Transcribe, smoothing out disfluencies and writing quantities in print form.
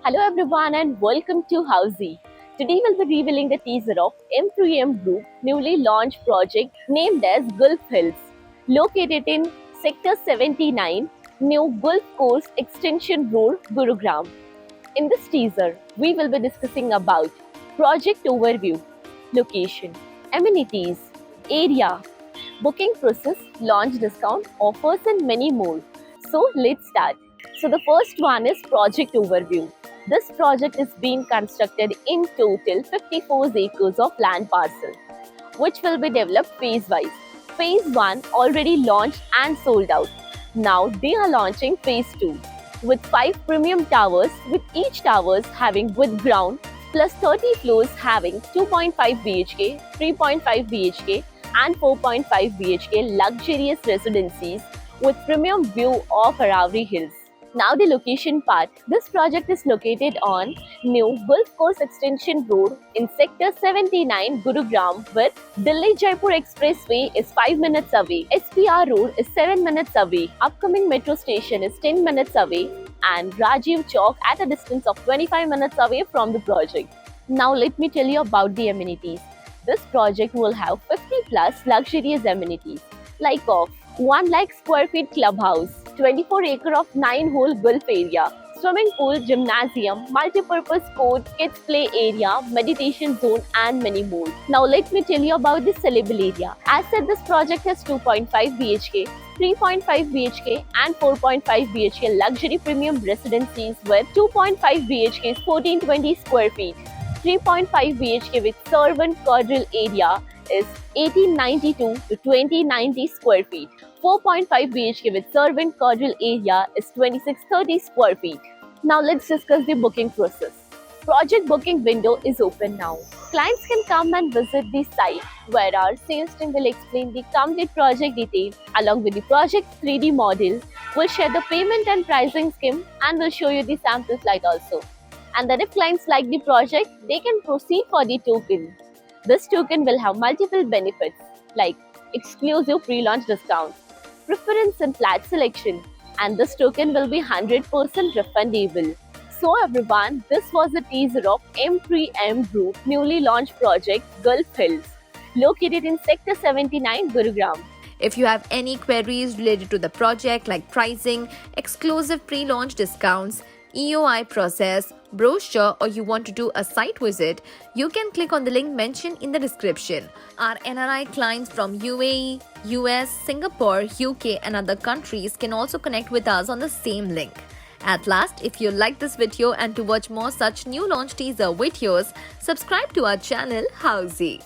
Hello everyone and welcome to Housey. Today we'll be revealing the teaser of M3M Group newly launched project named as Gulf Hills, located in Sector 79, New Gulf Coast Extension Road, Gurugram. In this teaser, we will be discussing about project overview, location, amenities, area, booking process, launch discount, offers and many more. So let's start. So the first one is project overview. This project is being constructed in total 54 acres of land parcel, which will be developed phase-wise. Phase 1 already launched and sold out. Now they are launching phase 2 with 5 premium towers, with each towers having with ground plus 30 floors having 2.5 BHK, 3.5 BHK and 4.5 BHK luxurious residencies with premium view of Aravalli Hills. Now the location part. This project is located on New Gulf Coast Extension Road in Sector 79, Gurugram, with Delhi Jaipur Expressway is 5 minutes away, SPR Road is 7 minutes away, upcoming metro station is 10 minutes away, and Rajiv Chowk at a distance of 25 minutes away from the project. Now let me tell you about the amenities. This project will have 50 plus luxurious amenities like of 1 lakh square feet clubhouse, 24 acre of 9-hole Gulf area, swimming pool, gymnasium, multi-purpose court, kids play area, meditation zone and many more. Now let me tell you about the sellable area. As said, this project has 2.5 BHK, 3.5 BHK and 4.5 BHK luxury premium residencies with 2.5 BHK is 1420 square feet, 3.5 BHK with servant quadrille area is 1892 to 2090 square feet. 4.5 BHK with servant quadrille area is 2630 square feet. Now let's discuss the booking process. Project booking window is open now. Clients can come and visit the site where our sales team will explain the complete project detail along with the project 3D model. We'll share the payment and pricing scheme and we'll show you the sample slide also. And then if clients like the project, they can proceed for the token. This token will have multiple benefits like exclusive pre-launch discounts, preference in flat selection, and this token will be 100% refundable. So everyone, this was a teaser of M3M Group newly launched project Gulf Hills, located in Sector 79, Gurugram. If you have any queries related to the project like pricing, exclusive pre-launch discounts, EOI process, brochure, or you want to do a site visit, you can click on the link mentioned in the description. Our NRI clients from UAE, US, Singapore, UK and other countries can also connect with us on the same link. At last, if you like this video and to watch more such new launch teaser videos, subscribe to our channel Housey.